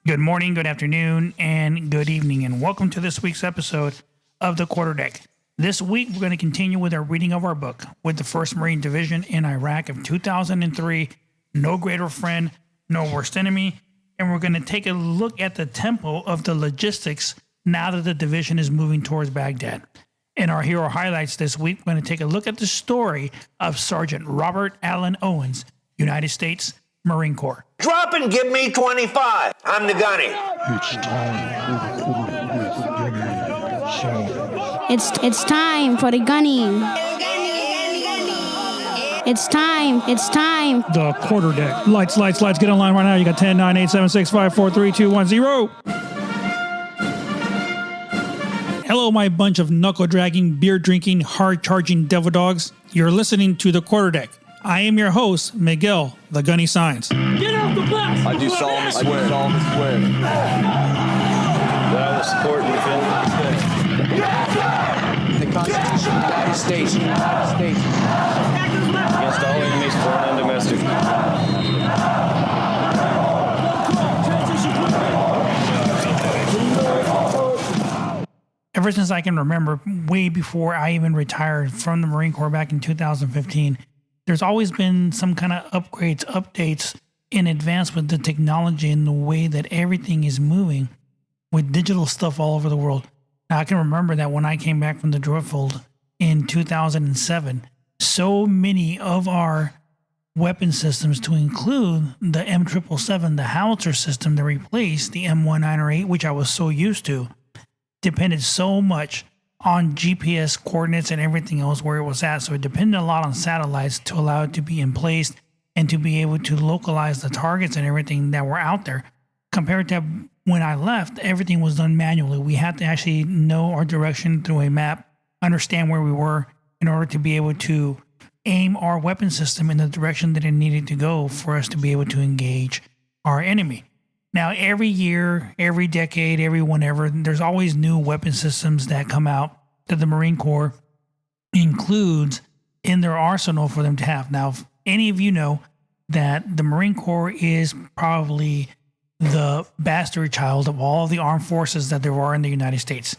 Good morning, good afternoon, and good evening, and welcome to this week's episode of the Quarterdeck. This week, we're going to continue with our reading of our book with the 1st Marine Division in Iraq of 2003, No Greater Friend, No Worst Enemy, and we're going to take a look at the tempo of the logistics now that the division is moving towards Baghdad. In our hero highlights this week, we're going to take a look at the story of Sergeant Robert Allen Owens, United States Marine Corps. Drop and give me 25. I'm the gunny. It's time for the gunning. It's time. The Quarterdeck. Lights. Get online right now. You got 10, 9, 8, 7, 6, 5, 4, 3, 2, 1, 0. Hello, my bunch of knuckle-dragging, beer-drinking, hard-charging devil dogs. You're listening to the Quarterdeck. I am your host, Miguel, the Gunny Science. Get off the bus! I do solemnly swear that I will support and defend the Constitution of the United States against all enemies, foreign and domestic. Ever since I can remember, way before I even retired from the Marine Corps back in 2015, there's always been some kind of updates in advance with the technology and the way that everything is moving with digital stuff all over the world. Now, I can remember that when I came back from the Droidfold in 2007, so many of our weapon systems, to include the M777, the howitzer system that replaced the M1908, which I was so used to, depended so much on GPS coordinates and everything else where it was at. So it depended a lot on satellites to allow it to be in place and to be able to localize the targets and everything that were out there. Compared to when I left, everything was done manually. We had to actually know our direction through a map, understand where we were in order to be able to aim our weapon system in the direction that it needed to go for us to be able to engage our enemy. Now, every year, every decade, every whenever, there's always new weapon systems that come out that the Marine Corps includes in their arsenal for them to have. Now, if any of you know that the Marine Corps is probably the bastard child of all the armed forces that there are in the United States.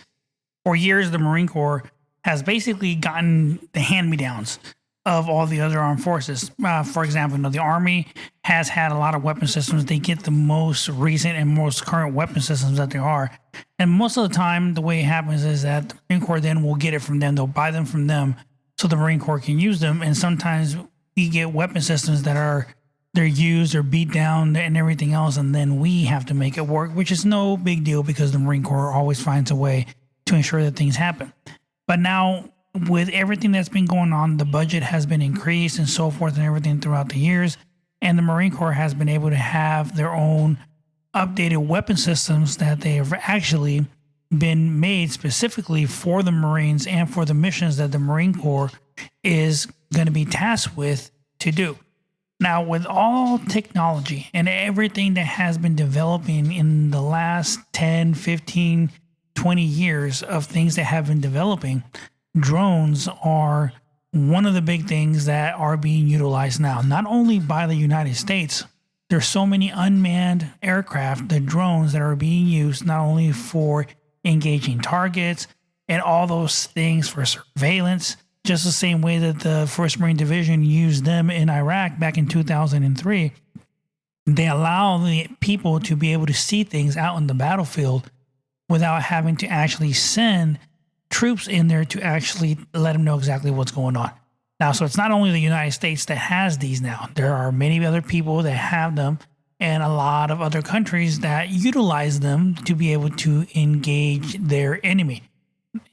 For years, the Marine Corps has basically gotten the hand-me-downs of all the other armed forces. For example, the Army has had a lot of weapon systems. They get the most recent and most current weapon systems that there are. And most of the time, the way it happens is that the Marine Corps then will get it from them. They'll buy them from them so the Marine Corps can use them. And sometimes we get weapon systems that they're used or beat down and everything else, and then we have to make it work, which is no big deal because the Marine Corps always finds a way to ensure that things happen. But now, with everything that's been going on, the budget has been increased and so forth and everything throughout the years. And the Marine Corps has been able to have their own updated weapon systems that they have actually been made specifically for the Marines and for the missions that the Marine Corps is going to be tasked with to do. Now, with all technology and everything that has been developing in the last 10, 15, 20 years of things that have been developing, drones are one of the big things that are being utilized now, not only by the United States. There's so many unmanned aircraft, the drones that are being used not only for engaging targets and all those things for surveillance, just the same way that the 1st Marine Division used them in Iraq back in 2003. They allow the people to be able to see things out in the battlefield without having to actually send troops in there to actually let them know exactly what's going on. Now, so it's not only the United States that has these now. There are many other people that have them and a lot of other countries that utilize them to be able to engage their enemy.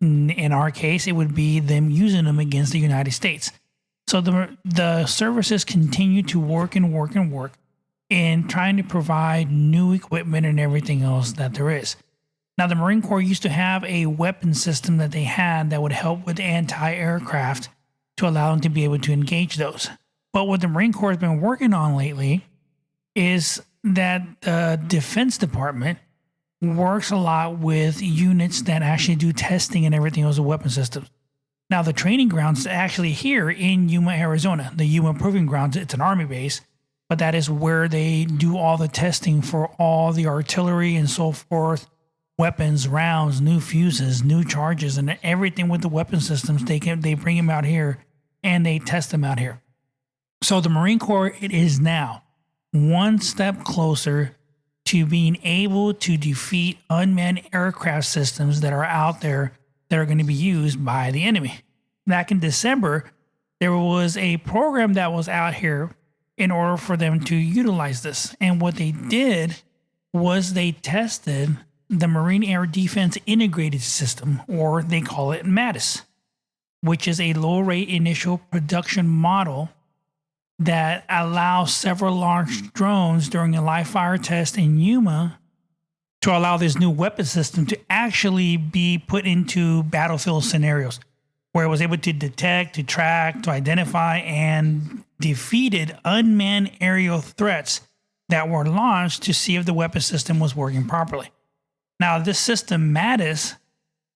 In our case, it would be them using them against the United States. So the services continue to work in trying to provide new equipment and everything else that there is. Now, the Marine Corps used to have a weapon system that they had that would help with anti-aircraft to allow them to be able to engage those. But what the Marine Corps has been working on lately is that the Defense Department works a lot with units that actually do testing and everything else of weapon systems. Now, the training grounds actually here in Yuma, Arizona, the Yuma Proving Grounds, it's an Army base. but that is where they do all the testing for all the artillery and so forth, weapons, rounds, new fuses, new charges, and everything with the weapon systems. They bring them out here and they test them out here. So the Marine Corps, it is now one step closer to being able to defeat unmanned aircraft systems that are out there that are going to be used by the enemy. Back in December, there was a program that was out here in order for them to utilize this. And what they did was they tested the Marine Air Defense Integrated System, or they call it MADIS, which is a low-rate initial production model that allows several launch drones during a live fire test in Yuma to allow this new weapon system to actually be put into battlefield scenarios where it was able to detect, to track, to identify, and defeated unmanned aerial threats that were launched to see if the weapon system was working properly. Now, this system, MADIS,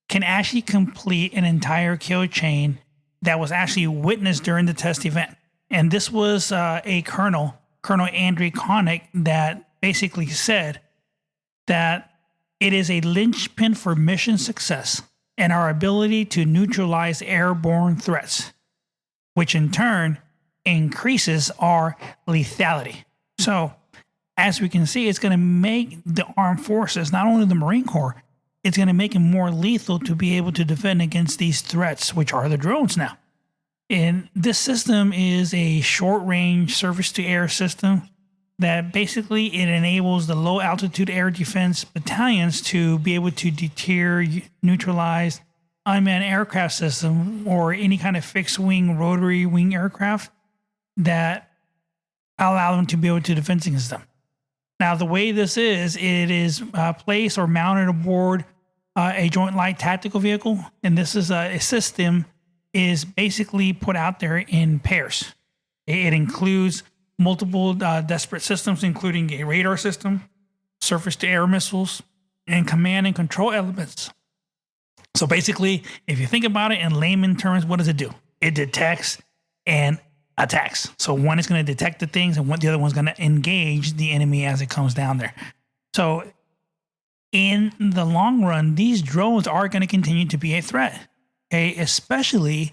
can actually complete an entire kill chain that was actually witnessed during the test event. And this was a Colonel Andrew Connick, that basically said that it is a linchpin for mission success and our ability to neutralize airborne threats, which in turn increases our lethality. So, as we can see, it's going to make the armed forces, not only the Marine Corps, it's going to make them more lethal to be able to defend against these threats, which are the drones now. And this system is a short-range surface-to-air system that basically it enables the low-altitude air defense battalions to be able to deter, neutralize unmanned aircraft system or any kind of fixed-wing, rotary wing aircraft that allow them to be able to defend against them. Now, the way this is, it is placed or mounted aboard a Joint Light Tactical Vehicle, and this is a system is basically put out there in pairs. It includes multiple disparate systems, including a radar system, surface-to-air missiles, and command and control elements. So basically, if you think about it in layman terms, what does it do? It detects and attacks. So one is going to detect the things, and the other one's going to engage the enemy as it comes down there. So in the long run, these drones are going to continue to be a threat. Okay, especially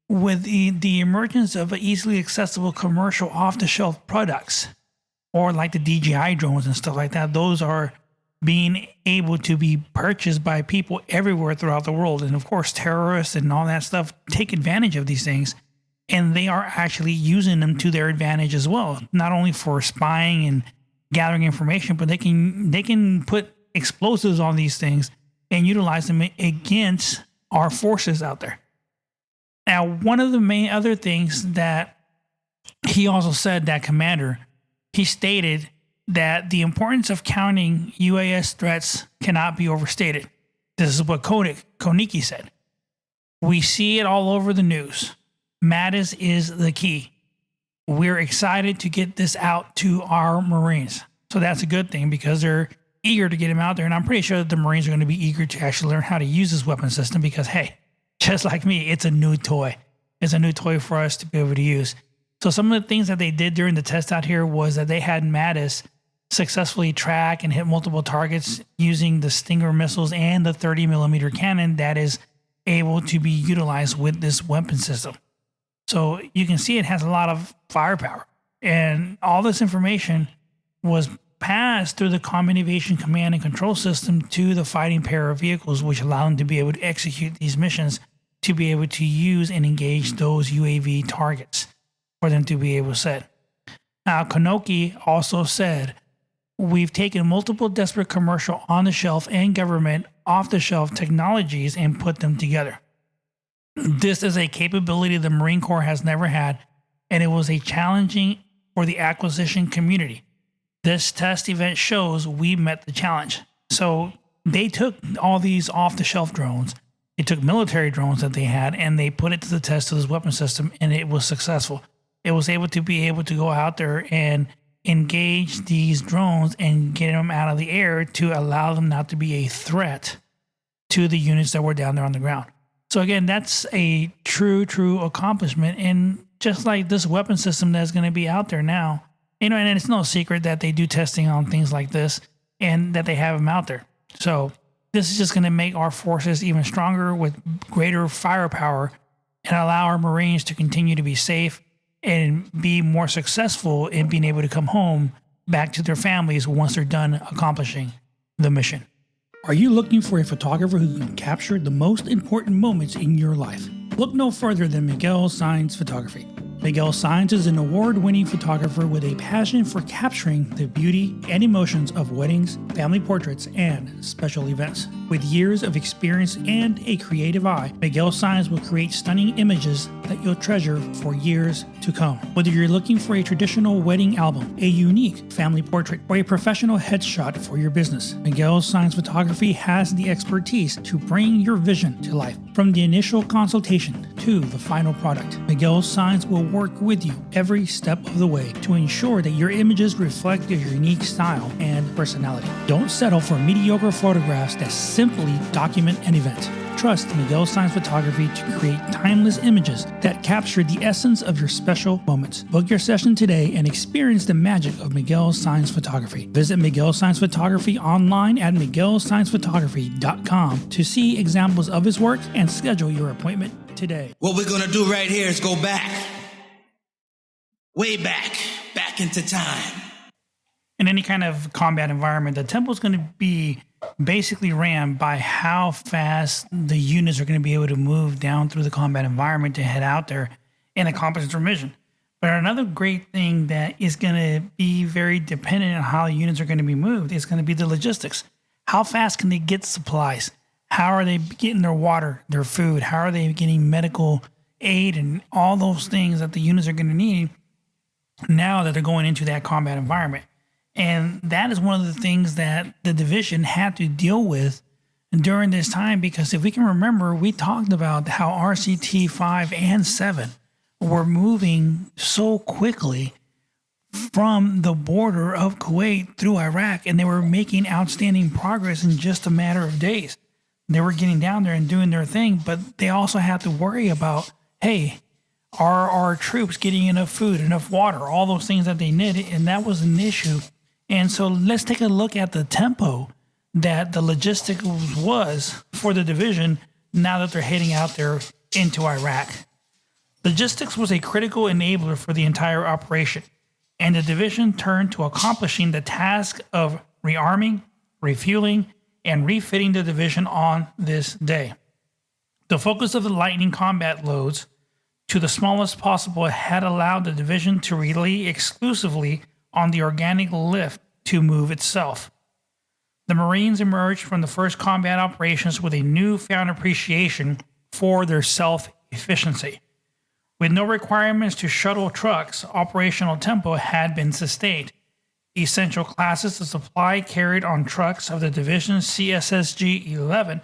with the emergence of easily accessible commercial off-the-shelf products, or like the DJI drones and stuff like that. Those are being able to be purchased by people everywhere throughout the world. And of course, terrorists and all that stuff take advantage of these things, and they are actually using them to their advantage as well. Not only for spying and gathering information, but they can put explosives on these things and utilize them against our forces out there. Now, one of the main other things that he also said, that commander, he stated that the importance of counting UAS threats cannot be overstated. This is what Konnicki said. We see it all over the news. MADIS is the key. We're excited to get this out to our Marines. So that's a good thing because they're eager to get him out there. And I'm pretty sure that the Marines are going to be eager to actually learn how to use this weapon system because, hey, just like me, it's a new toy. It's a new toy for us to be able to use. So some of the things that they did during the test out here was that they had MADIS successfully track and hit multiple targets using the Stinger missiles and the 30mm cannon that is able to be utilized with this weapon system. So you can see it has a lot of firepower. And all this information was passed through the Combat Aviation Command and Control System to the fighting pair of vehicles, which allow them to be able to execute these missions, to be able to use and engage those UAV targets for them to be able to set. Now, Konnicki also said, we've taken multiple desperate commercial on-the-shelf and government off-the-shelf technologies and put them together. This is a capability the Marine Corps has never had, and it was a challenging for the acquisition community. This test event shows we met the challenge. So they took all these off-the-shelf drones, they took military drones that they had, and they put it to the test of this weapon system, and it was successful. It was able to be able to go out there and engage these drones and get them out of the air to allow them not to be a threat to the units that were down there on the ground. So again, that's a true accomplishment. And just like this weapon system that's going to be out there now, and it's no secret that they do testing on things like this and that they have them out there. So this is just going to make our forces even stronger with greater firepower and allow our Marines to continue to be safe and be more successful in being able to come home back to their families once they're done accomplishing the mission. Are you looking for a photographer who can capture the most important moments in your life? Look no further than Miguel Saenz Photography. Miguel Saenz is an award-winning photographer with a passion for capturing the beauty and emotions of weddings, family portraits, and special events. With years of experience and a creative eye, Miguel Saenz will create stunning images that you'll treasure for years to come. Whether you're looking for a traditional wedding album, a unique family portrait, or a professional headshot for your business, Miguel Saenz Photography has the expertise to bring your vision to life. From the initial consultation to the final product, Miguel Saenz will work with you every step of the way to ensure that your images reflect your unique style and personality. Don't settle for mediocre photographs that simply document an event. Trust Miguel Saenz Photography to create timeless images that capture the essence of your special moments. Book your session today and experience the magic of Miguel Saenz Photography. Visit Miguel Saenz Photography online at miguelsaenzphotography.com to see examples of his work and schedule your appointment today. What we're gonna do right here is go back. Way back into time. In any kind of combat environment, the tempo is going to be basically ran by how fast the units are going to be able to move down through the combat environment to head out there and accomplish their mission. But another great thing that is going to be very dependent on how the units are going to be moved is going to be the logistics. How fast can they get supplies? How are they getting their water, their food? How are they getting medical aid and all those things that the units are going to need now that they're going into that combat environment? And that is one of the things that the division had to deal with during this time, because if we can remember, we talked about how RCT 5 and 7 were moving so quickly from the border of Kuwait through Iraq, and they were making outstanding progress in just a matter of days. They were getting down there and doing their thing, but they also had to worry about, hey, are our troops getting enough food, enough water, all those things that they needed, and that was an issue. And so let's take a look at the tempo that the logistics was for the division now that they're heading out there into Iraq. Logistics was a critical enabler for the entire operation, and the division turned to accomplishing the task of rearming, refueling, and refitting the division on this day. The focus of the lightning combat loads to the smallest possible had allowed the division to rely exclusively on the organic lift to move itself. The Marines emerged from the first combat operations with a newfound appreciation for their self-efficiency. With no requirements to shuttle trucks, operational tempo had been sustained. Essential classes of supply carried on trucks of the division's CSSG-11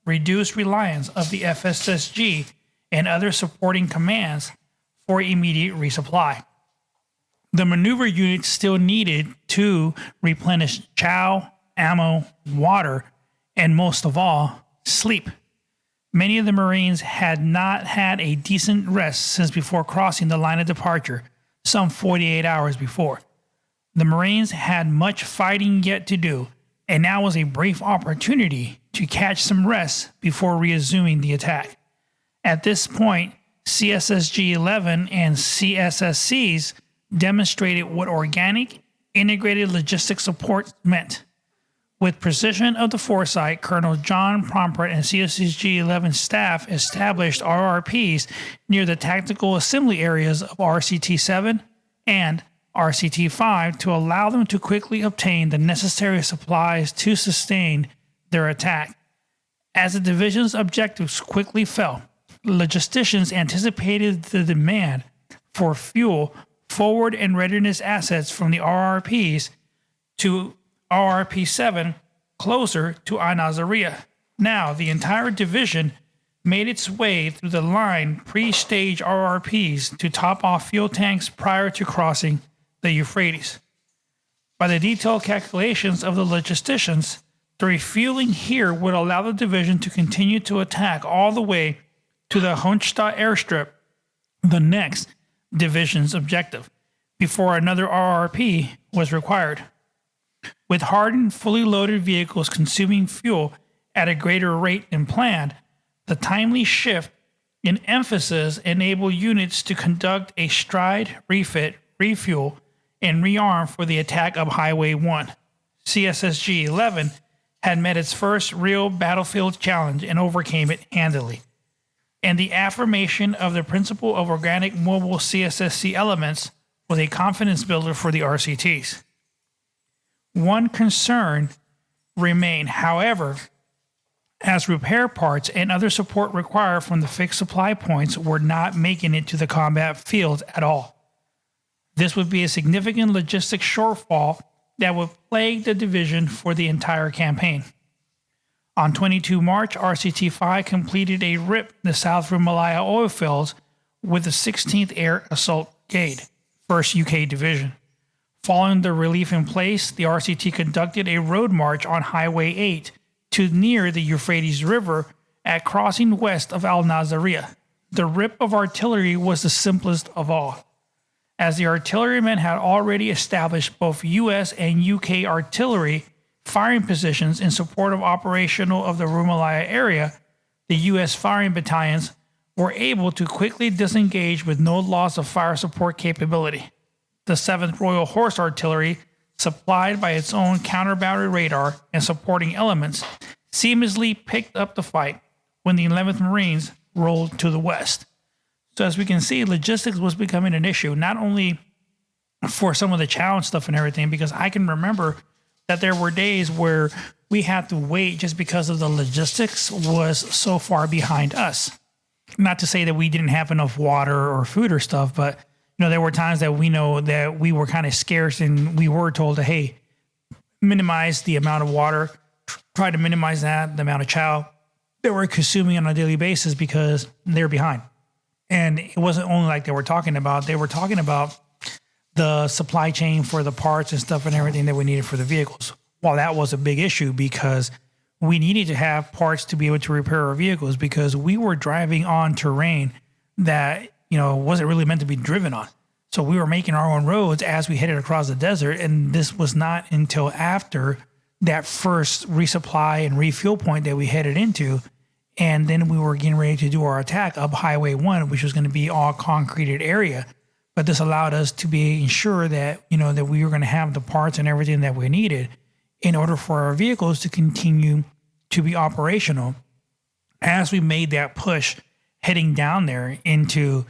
reduced reliance of the FSSG and other supporting commands for immediate resupply. The maneuver units still needed to replenish chow, ammo, water, and most of all, sleep. Many of the Marines had not had a decent rest since before crossing the line of departure, some 48 hours before. The Marines had much fighting yet to do, and now was a brief opportunity to catch some rest before resuming the attack. At this point, CSSG-11 and CSSCs demonstrated what organic, integrated logistics support meant. With precision of the foresight, Colonel John Pompert and CSSG-11 staff established RRPs near the tactical assembly areas of RCT-7 and RCT-5 to allow them to quickly obtain the necessary supplies to sustain their attack. As the division's objectives quickly fell, logisticians anticipated the demand for fuel, forward and readiness assets from the RRPs to RRP-7 closer to Al-Naziriyah. Now, the entire division made its way through the line pre-stage RRPs to top off fuel tanks prior to crossing the Euphrates. By the detailed calculations of the logisticians, the refueling here would allow the division to continue to attack all the way to the Honstadt airstrip, the next division's objective. before another RRP was required. With hardened, fully loaded vehicles consuming fuel at a greater rate than planned, the timely shift in emphasis enabled units to conduct a stride, refit, refuel, and rearm for the attack of Highway 1. CSSG-11 had met its first real battlefield challenge and overcame it handily. And the affirmation of the principle of organic mobile CSSC elements was a confidence builder for the RCTs. One concern remained, however, as repair parts and other support required from the fixed supply points were not making it to the combat fields at all. This would be a significant logistic shortfall that would plague the division for the entire campaign. On 22 March, RCT-5 completed a RIP in the South Rumalaya oil fields with the 16th Air Assault Brigade, 1st UK Division. Following the relief in place, the RCT conducted a road march on Highway 8 to near the Euphrates River at crossing west of Al Nazariya. The RIP of artillery was the simplest of all, as the artillerymen had already established both US and UK artillery firing positions in support of operational of the Rumalaya area. The US firing battalions were able to quickly disengage with no loss of fire support capability. The 7th Royal Horse Artillery, supplied by its own counter-battery radar and supporting elements, seamlessly picked up the fight when the 11th Marines rolled to the west. So as we can see, logistics was becoming an issue, not only for some of the challenge stuff and everything, because I can remember that there were days where we had to wait just because of the logistics was so far behind us. Not to say that we didn't have enough water or food or stuff, but there were times that we know that we were kind of scarce and we were told to, hey, minimize the amount of water, try to minimize that, the amount of chow that we're consuming on a daily basis because they're behind. And it wasn't only like they were talking about the supply chain for the parts and stuff and everything that we needed for the vehicles. Well, that was a big issue because we needed to have parts to be able to repair our vehicles because we were driving on terrain that, wasn't really meant to be driven on. So we were making our own roads as we headed across the desert. And this was not until after that first resupply and refuel point that we headed into. And then we were getting ready to do our attack up Highway 1, which was going to be all concreted area. But this allowed us to be ensure that, that we were going to have the parts and everything that we needed in order for our vehicles to continue to be operational as we made that push heading down there into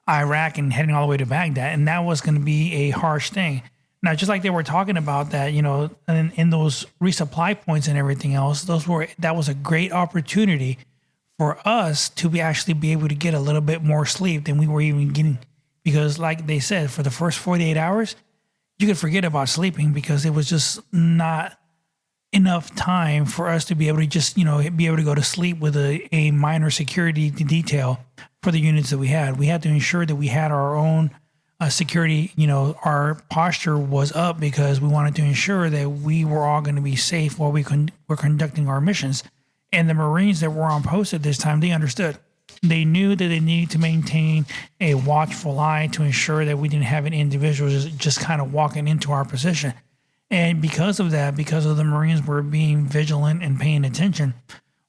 Iraq and heading all the way to Baghdad. And that was going to be a harsh thing. Now, just like they were talking about that, in those resupply points and everything else, that was a great opportunity for us to actually be able to get a little bit more sleep than we were even getting. Because like they said, for the first 48 hours, you could forget about sleeping because it was just not enough time for us to be able to just, be able to go to sleep with a minor security detail for the units that we had. We had to ensure that we had our own security, our posture was up because we wanted to ensure that we were all going to be safe while we were conducting our missions. And the Marines that were on post at this time, they understood. They knew that they needed to maintain a watchful eye to ensure that we didn't have an individual just kind of walking into our position. And because of that, because of the Marines were being vigilant and paying attention,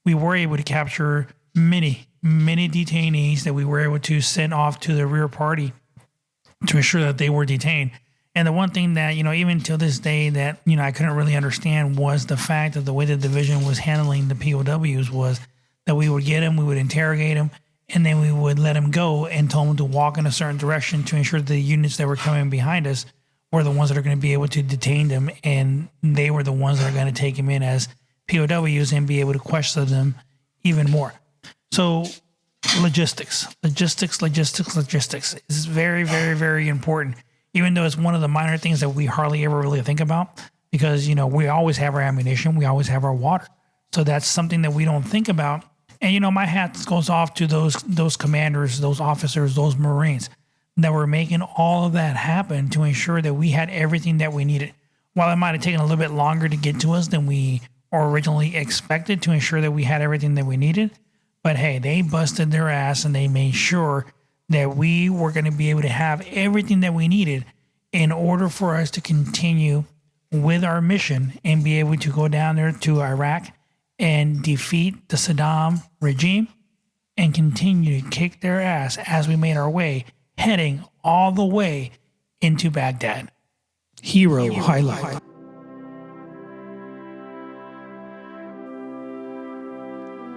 we were able to capture many detainees that we were able to send off to the rear party to ensure that they were detained. And the one thing that, even till this day that, I couldn't really understand was the fact that the way the division was handling the POWs was that we would get them, we would interrogate them, and then we would let them go and tell them to walk in a certain direction to ensure that the units that were coming behind us were the ones that are going to be able to detain them, and they were the ones that are going to take them in as POWs and be able to question them even more. So logistics is very, very, very important, even though it's one of the minor things that we hardly ever really think about because, we always have our ammunition, we always have our water. So that's something that we don't think about. And, my hat goes off to those commanders, those officers, those Marines that were making all of that happen to ensure that we had everything that we needed. While it might have taken a little bit longer to get to us than we originally expected to ensure that we had everything that we needed, but hey, they busted their ass and they made sure that we were going to be able to have everything that we needed in order for us to continue with our mission and be able to go down there to Iraq and defeat the Saddam regime and continue to kick their ass as we made our way, heading all the way into Baghdad. Hero highlight.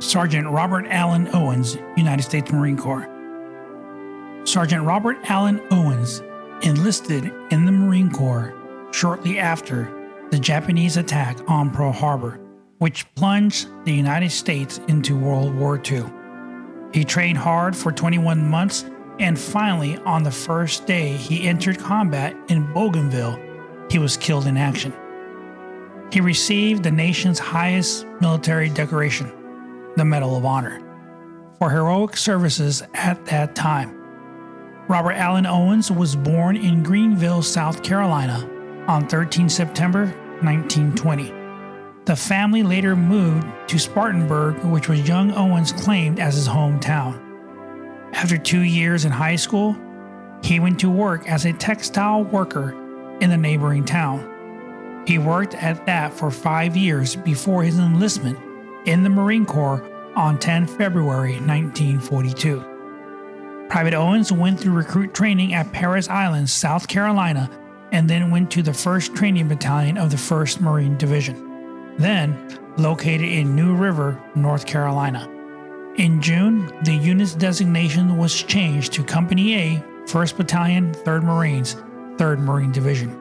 Sergeant Robert Allen Owens, United States Marine Corps. Sergeant Robert Allen Owens enlisted in the Marine Corps shortly after the Japanese attack on Pearl Harbor, which plunged the United States into World War II. He trained hard for 21 months, and finally, on the first day he entered combat in Bougainville, he was killed in action. He received the nation's highest military decoration, the Medal of Honor, for heroic services at that time. Robert Allen Owens was born in Greenville, South Carolina on 13 September 1920. The family later moved to Spartanburg, which was young Owens claimed as his hometown. After 2 years in high school, he went to work as a textile worker in the neighboring town. He worked at that for 5 years before his enlistment in the Marine Corps on 10 February 1942. Private Owens went through recruit training at Parris Island, South Carolina, and then went to the 1st Training Battalion of the 1st Marine Division, then located in New River, North Carolina. In June, the unit's designation was changed to Company A, 1st Battalion, 3rd Marines, 3rd Marine Division.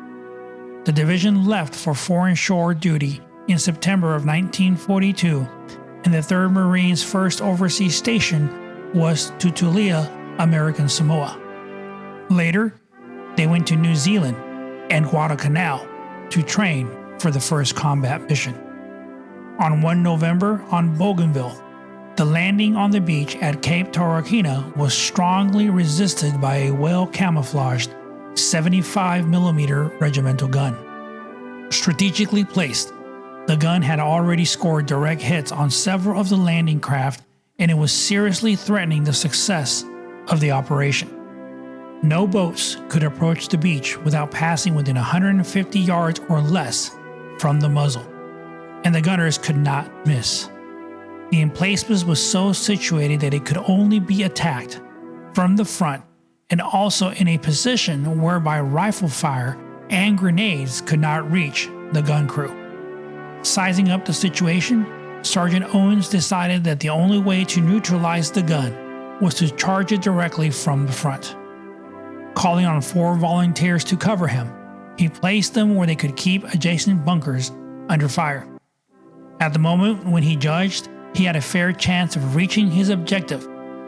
The division left for foreign shore duty in September of 1942, and the 3rd Marines' first overseas station was Tutuila, American Samoa. Later, they went to New Zealand and Guadalcanal to train for the first combat mission. On 1 November on Bougainville, the landing on the beach at Cape Torokina was strongly resisted by a well-camouflaged 75mm regimental gun. Strategically placed, the gun had already scored direct hits on several of the landing craft, and it was seriously threatening the success of the operation. No boats could approach the beach without passing within 150 yards or less from the muzzle, and the gunners could not miss. The emplacement was so situated that it could only be attacked from the front and also in a position whereby rifle fire and grenades could not reach the gun crew. Sizing up the situation, Sergeant Owens decided that the only way to neutralize the gun was to charge it directly from the front. Calling on 4 volunteers to cover him, he placed them where they could keep adjacent bunkers under fire. At the moment when he judged he had a fair chance of reaching his objective,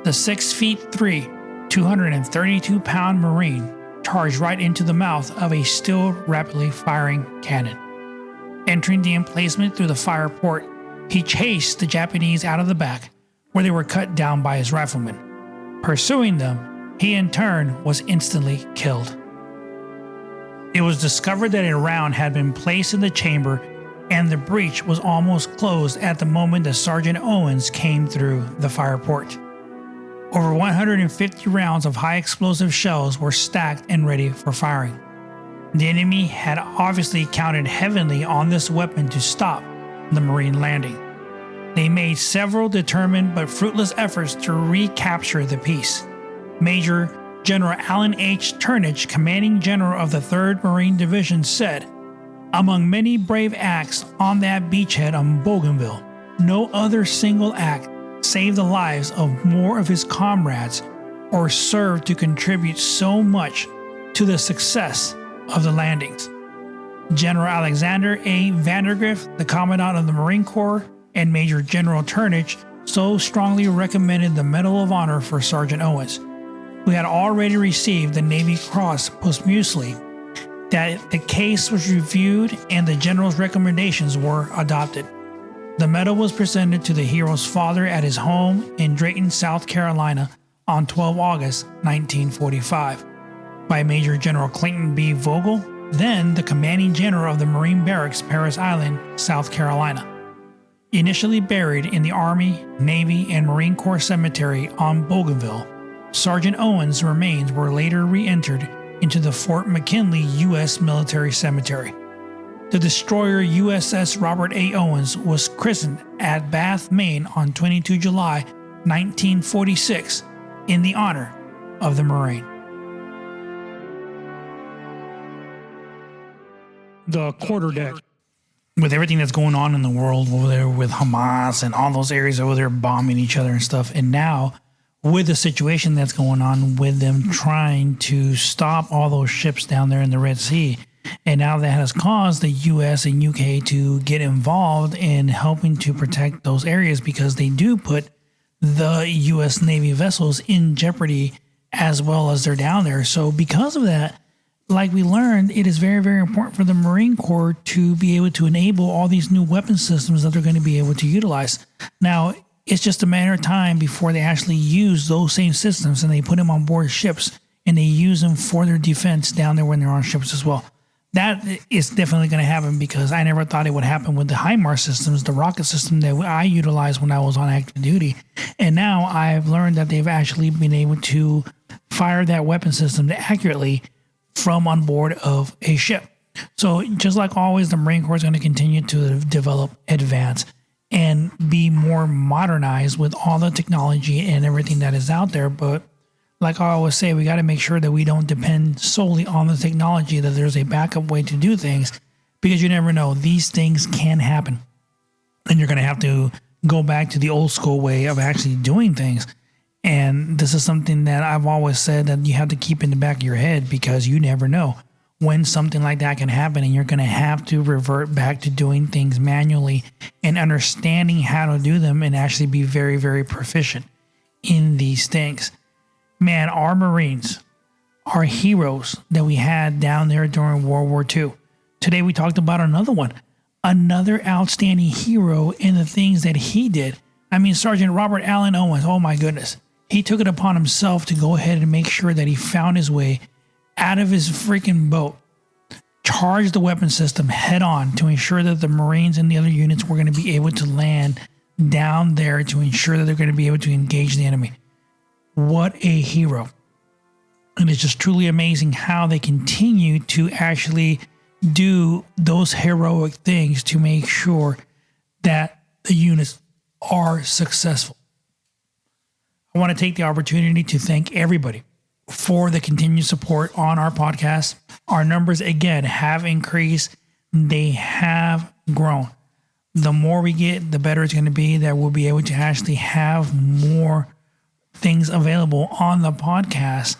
the 6'3", 232-pound Marine charged right into the mouth of a still rapidly firing cannon. Entering the emplacement through the fire port, he chased the Japanese out of the back, where they were cut down by his riflemen. Pursuing them, he in turn was instantly killed. It was discovered that a round had been placed in the chamber, and the breach was almost closed at the moment that Sergeant Owens came through the fire port. Over 150 rounds of high explosive shells were stacked and ready for firing. The enemy had obviously counted heavily on this weapon to stop the Marine landing. They made several determined but fruitless efforts to recapture the piece. Major General Alan H. Turnage, commanding general of the 3rd Marine Division, said, "Among many brave acts on that beachhead on Bougainville, no other single act saved the lives of more of his comrades or served to contribute so much to the success of the landings." General Alexander A. Vandergrift, the Commandant of the Marine Corps, and Major General Turnage so strongly recommended the Medal of Honor for Sergeant Owens, who had already received the Navy Cross posthumously, that the case was reviewed and the General's recommendations were adopted. The medal was presented to the hero's father at his home in Drayton, South Carolina on 12 August 1945 by Major General Clayton B. Vogel, then the commanding general of the Marine Barracks, Parris Island, South Carolina. Initially buried in the Army, Navy, and Marine Corps Cemetery on Bougainville, Sergeant Owens' remains were later re-entered into the Fort McKinley U.S. Military Cemetery. The destroyer USS Robert A. Owens was christened at Bath, Maine on 22 July 1946 in the honor of the Marine. The quarterdeck. With everything that's going on in the world over there with Hamas and all those areas over there bombing each other and stuff, and now with the situation that's going on with them trying to stop all those ships down there in the Red Sea, and now that has caused the US and UK to get involved in helping to protect those areas because they do put the US Navy vessels in jeopardy as well as they're down there. So because of that, like we learned, it is very, very important for the Marine Corps to be able to enable all these new weapon systems that they're going to be able to utilize. Now, it's just a matter of time before they actually use those same systems and they put them on board ships and they use them for their defense down there when they're on ships as well. That is definitely going to happen because I never thought it would happen with the HIMARS systems, the rocket system that I utilized when I was on active duty. And now I've learned that they've actually been able to fire that weapon system accurately from on board of a ship. So just like always, the Marine Corps is going to continue to develop, advance, and be more modernized with all the technology and everything that is out there. But like I always say, we got to make sure that we don't depend solely on the technology, that there's a backup way to do things, because you never know. These things can happen. And you're going to have to go back to the old school way of actually doing things. And this is something that I've always said that you have to keep in the back of your head because you never know when something like that can happen, and you're going to have to revert back to doing things manually and understanding how to do them and actually be very, very proficient in these things. Man, our Marines, our heroes that we had down there during World War II. Today we talked about another one, another outstanding hero in the things that he did. I mean, Sergeant Robert Allen Owens, oh my goodness. He took it upon himself to go ahead and make sure that he found his way out of his freaking boat, charged the weapon system head on to ensure that the Marines and the other units were going to be able to land down there to ensure that they're going to be able to engage the enemy. What a hero. And it's just truly amazing how they continue to actually do those heroic things to make sure that the units are successful. I want to take the opportunity to thank everybody for the continued support on our podcast. Our numbers, again, have increased. They have grown. The more we get, the better it's going to be that we'll be able to actually have more things available on the podcast.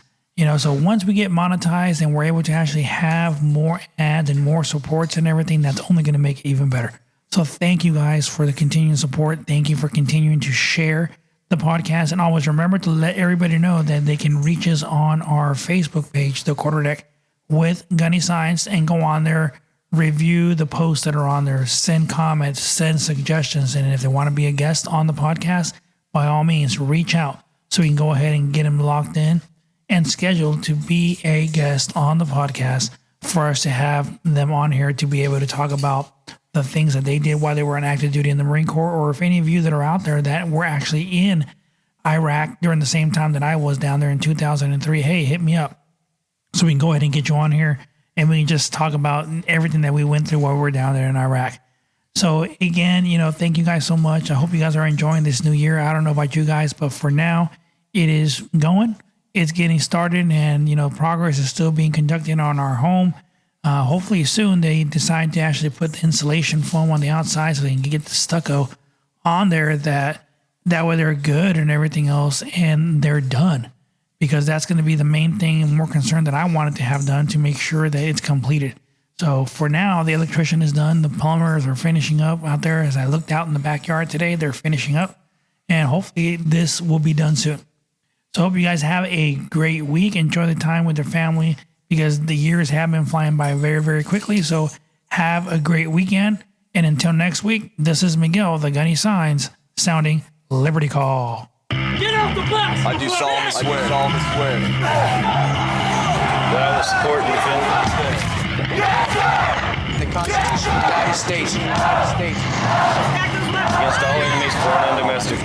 So once we get monetized and we're able to actually have more ads and more supports and everything, that's only going to make it even better. So thank you guys for the continuing support. Thank you for continuing to share the podcast. And always remember to let everybody know that they can reach us on our Facebook page, The Quarterdeck with Gunny Science, and go on there, review the posts that are on there, send comments, send suggestions. And if they want to be a guest on the podcast, by all means, reach out so we can go ahead and get them locked in and scheduled to be a guest on the podcast for us to have them on here to be able to talk about the things that they did while they were on active duty in the Marine Corps, or if any of you that are out there that were actually in Iraq during the same time that I was down there in 2003, hey, hit me up so we can go ahead and get you on here and we can just talk about everything that we went through while we were down there in Iraq. So again, thank you guys so much. I hope you guys are enjoying this new year. I don't know about you guys, but for now, it is going. It's getting started, and progress is still being conducted on our home. Hopefully soon they decide to actually put the insulation foam on the outside so they can get the stucco on there, that way they're good and everything else, and they're done, because that's going to be the main thing and more concern that I wanted to have done to make sure that it's completed. So for now, the electrician is done. The plumbers are finishing up out there. As I looked out in the backyard today, they're finishing up, and hopefully this will be done soon. So I hope you guys have a great week. Enjoy the time with your family, because the years have been flying by very, very quickly. So have a great weekend. And until next week, this is Miguel, the Gunny Signs, sounding Liberty Call. Get out the bus! I do solemnly swear. That I will support and defend the Constitution of the United States against all enemies, foreign and domestic.